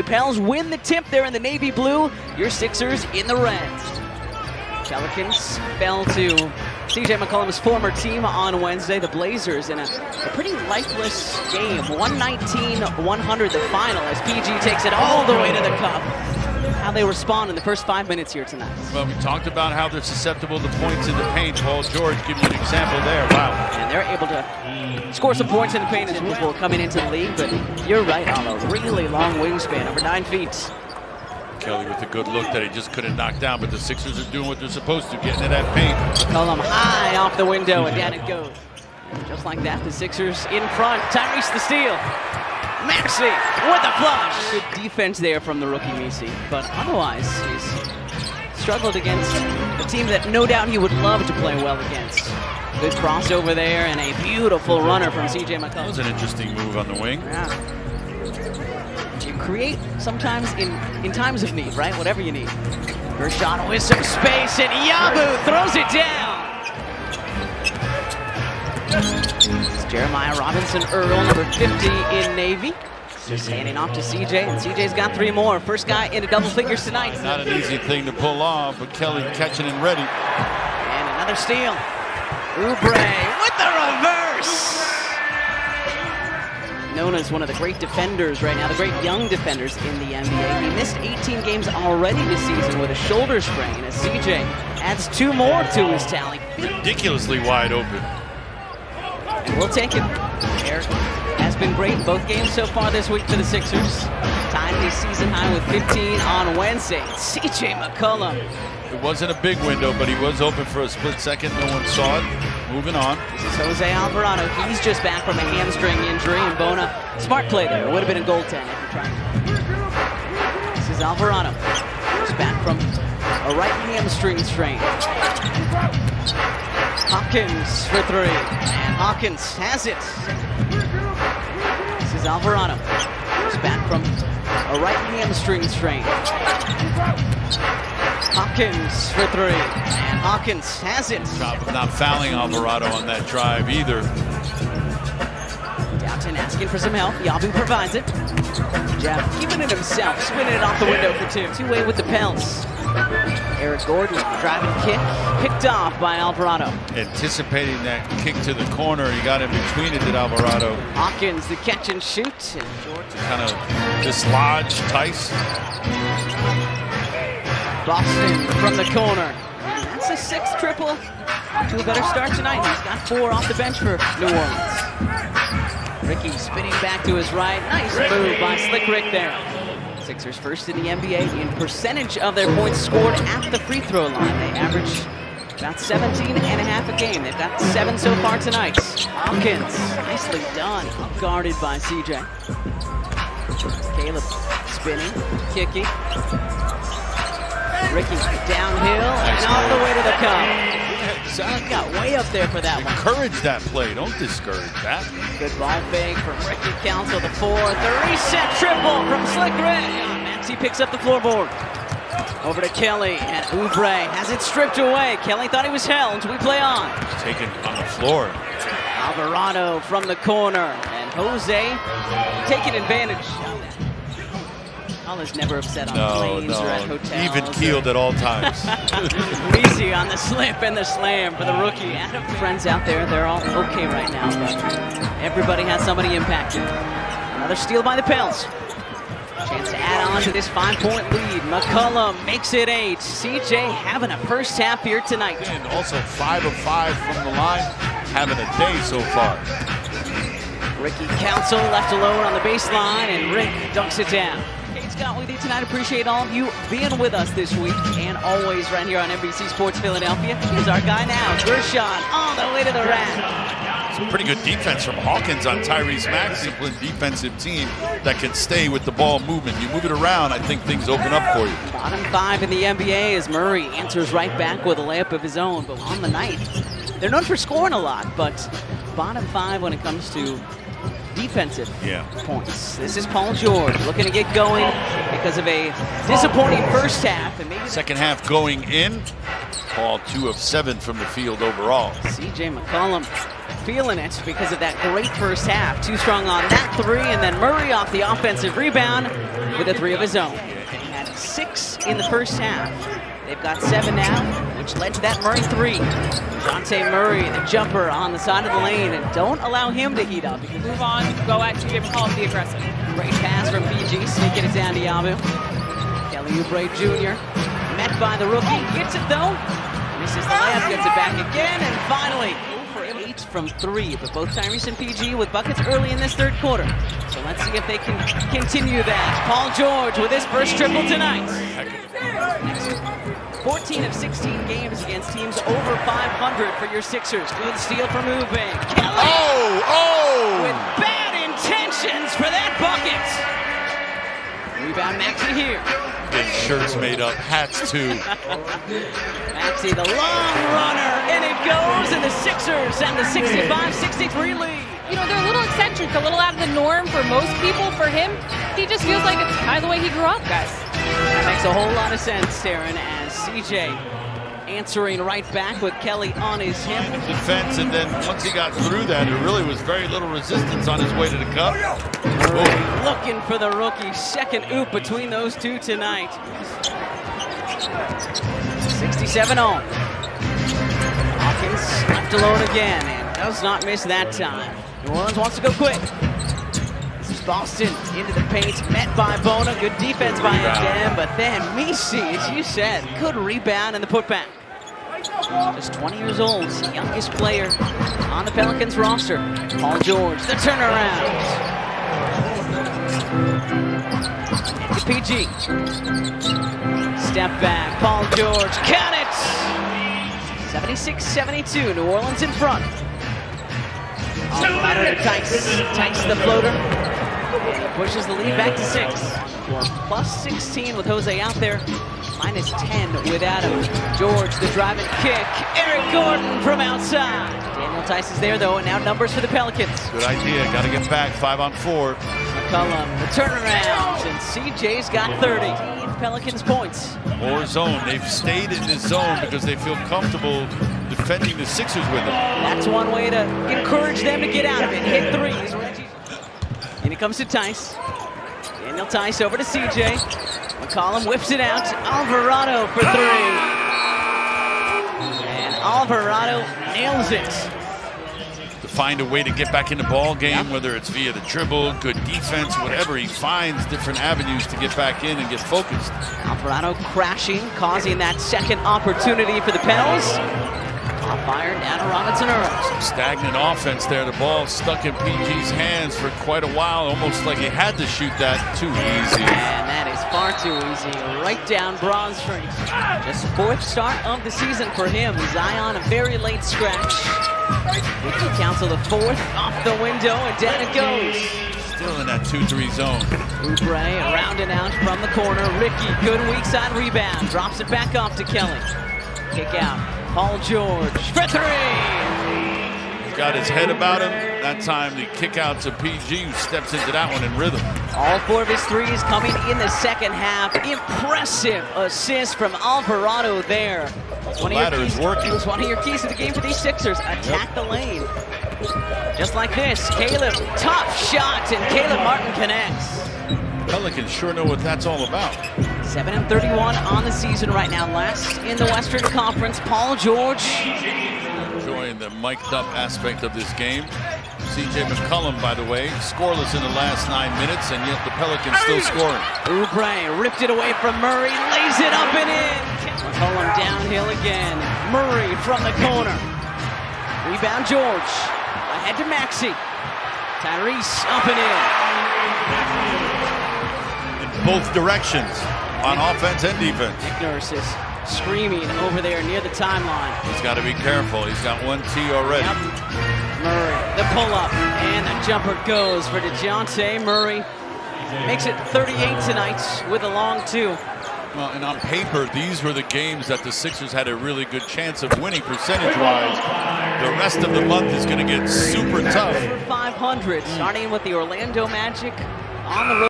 The Pels win the tip. They're in the navy blue. Your Sixers in the red. Pelicans fell to CJ McCollum's former team on Wednesday. The Blazers in a pretty lifeless game. 119-100 the final as PG takes it all the way to the cup. How they respond in the first 5 minutes here tonight. Well, we talked about how they're susceptible to points in the paint. Paul George giving you an example there. Wow. And they're able to score some points in the paint as before coming into the league. But you're right, on a really long wingspan, over 9 feet. Kelly with a good look that he just couldn't knock down, but the Sixers are doing what they're supposed to, getting to that paint. McCollum high off the window, and down it goes. And just like that, the Sixers in front. Tyrese the steal. Maxey with a flush. Good defense there from the rookie Messi, but otherwise he's struggled against a team that no doubt he would love to play well against. Good crossover there and a beautiful runner from CJ McCollum. That was an interesting move on the wing. Yeah. You create sometimes in times of need, right? Whatever you need. First shot with some space, and Yabu throws it down. It's Jeremiah Robinson Earl, number 50 in Navy. Just handing off to CJ, and CJ's got 3 more. First guy into double figures tonight. Not an easy thing to pull off, but Kelly catching and ready. And another steal. Oubre with the reverse. Known as one of the great defenders right now, the great young defenders in the NBA. He missed 18 games already this season with a shoulder sprain as CJ adds 2 more to his tally. Ridiculously wide open. And we'll take it. Eric has been great in both games so far this week for the Sixers. Tied his season high with 15 on Wednesday. CJ McCollum. It wasn't a big window, but he was open for a split second. No one saw it. Moving on. This is Jose Alvarado. He's just back from a hamstring injury, and Bona, smart play there. It would have been a goaltend if you're trying to. This is Alvarado. He's back from a right hamstring strain. Hopkins for 3, and Hopkins has it. This is Alvarado. He's back from a right hamstring strain. Hopkins for 3, and Hopkins has it. Job of not fouling Alvarado on that drive either. Downton asking for some help. Yabu provides it. Jeff keeping it himself, spinning it off the window for 2. 2-way with the Pels. Eric Gordon driving kick, picked off by Alvarado. Anticipating that kick to the corner, he got in between it, did Alvarado. Hawkins the catch and shoot. And to kind of dislodge Tice. Boston from the corner. And that's a 6th triple. Off to a better start tonight. He's got 4 off the bench for New Orleans. Ricky spinning back to his right. Nice move by Slick Rick there. Sixers first in the NBA in percentage of their points scored at the free throw line. They average about 17.5 a game. They've got 7 so far tonight. Hawkins, nicely done. Guarded by CJ. Caleb spinning, kicking. Ricky downhill and all the way to the cup. He got way up there for that one. Encourage that play. Don't discourage that. Good ball fake from Ricky Council, the 4. The reset triple from Slick Rick. Maxey picks up the floorboard. Over to Kelly, and Oubre has it stripped away. Kelly thought he was held. We play on. Taken on the floor. Alvarado from the corner, and Jose taking advantage. Is never upset on planes or at hotels. Even keeled at all times. Easy on the slip and the slam for the rookie. Adam, friends out there, they're all okay right now, but everybody has somebody impacted. Another steal by the Pels. Chance to add on to this 5-point lead. McCollum makes it 8. CJ having a first half here tonight. And also 5 of 5 from the line, having a day so far. Ricky Council left alone on the baseline, and Rick dunks it down. Scott with you tonight. Appreciate all of you being with us this week and always right here on NBC Sports Philadelphia. Here's our guy now, Gershon, all the way to the rack. Some pretty good defense from Hawkins on Tyrese Maxey. Disciplined defensive team that can stay with the ball movement. You move it around, I think things open up for you. Bottom 5 in the NBA as Murray answers right back with a layup of his own. But on the night, they're known for scoring a lot, but bottom 5 when it comes to defensive points. This is Paul George looking to get going because of a disappointing first half. And maybe second half going in. Paul 2 of 7 from the field overall. CJ McCollum feeling it because of that great first half. Too strong on that 3, and then Murray off the offensive rebound. with a 3 of his own. He had 6 in the first half. They've got 7 now, which led to that Murray 3. DeJounte Murray, the jumper on the side of the lane, and don't allow him to heat up. Move on, go at TJ McCollum, be aggressive. Great pass from PG, sneaking it down to Yabu. Kelly Oubre Jr. met by the rookie, gets it though. Misses the layup, gets it back again, and finally 8 from 3. But both Tyrese and PG with buckets early in this third quarter. So let's see if they can continue that. Paul George with his first triple tonight. 14 of 16 games against teams over 500 for your Sixers. Good steal from Oubre. Kelly with bad intentions for that bucket. Rebound Maxey here. Getting shirts made up, hats too. Maxey, the long runner, and it goes, and the Sixers and the 65-63 lead. You know, they're a little eccentric, a little out of the norm for most people. For him, he just feels like it's kind of the way he grew up, guys. That makes a whole lot of sense, Taryn, as CJ answering right back with Kelly on his hip. Defense, and then once he got through that, there really was very little resistance on his way to the cup. Murray looking for the rookie. Second oop between those two tonight. 67 all. Hawkins left alone again and does not miss that time. New Orleans wants to go quick. This is Boston into the paint, met by Bona. Good defense by Adem, but then Misi, as you said, good rebound and the putback. Just 20 years old, youngest player on the Pelicans roster. Paul George, the turnaround. Into PG. Step back, Paul George, count it! 76-72, New Orleans in front. Alvarado to Tice the floater. And he pushes the lead back to 6. Plus 16 with Jose out there. Minus 10 without him. George, the driving kick. Eric Gordon from outside. Daniel Tice is there though, and now numbers for the Pelicans. Good idea, got to get back, 5 on 4. McCollum, the turnaround, and CJ's got 30. Pelicans points. Or zone, they've stayed in this zone because they feel comfortable defending the Sixers with them. That's one way to encourage them to get out of it. Hit threes. And it comes to Tice. Daniel Tice over to CJ. McCollum whips it out. Alvarado for 3. And Alvarado nails it. To find a way to get back in the ball game, whether it's via the dribble, good defense, whatever, he finds different avenues to get back in and get focused. Alvarado crashing, causing that second opportunity for the Pels. Fired down to Robinson Earl. Some stagnant offense there. The ball stuck in PG's hands for quite a while, almost like he had to shoot that. Too easy. And that is far too easy. Right down Braun Street. Just 4th start of the season for him. Zion, a very late scratch. Ricky Council, the 4th, off the window, and down it goes. Still in that 2-3 zone. Oubre around and out from the corner. Ricky, good weak side rebound. Drops it back off to Kelly. Kick out. Paul George for 3. Got his head about him. That time the kick out to PG, who steps into that one in rhythm. All 4 of his threes coming in the second half. Impressive assist from Alvarado there. The ladder is working. It was one of your keys to the game for these Sixers. Attack the lane. Just like this, Caleb, tough shot, and Caleb Martin connects. Pelicans sure know what that's all about. 7-31 on the season right now. Last in the Western Conference, Paul George. Enjoying the mic'd up aspect of this game. CJ McCollum, by the way, scoreless in the last 9 minutes, and yet the Pelicans still scoring. Oubre ripped it away from Murray, lays it up and in. McCollum downhill again. Murray from the corner. Rebound George. Ahead to Maxey. Tyrese up and in. Both directions, on offense and defense. Nick Nurse is screaming over there near the timeline. He's got to be careful. He's got 1 T already. Yep. Murray, the pull-up, and the jumper goes for DeJounte Murray. Makes it 38 tonight with a long 2. Well, and on paper, these were the games that the Sixers had a really good chance of winning percentage-wise. The rest of the month is going to get super tough. Over 500, starting with the Orlando Magic on the road.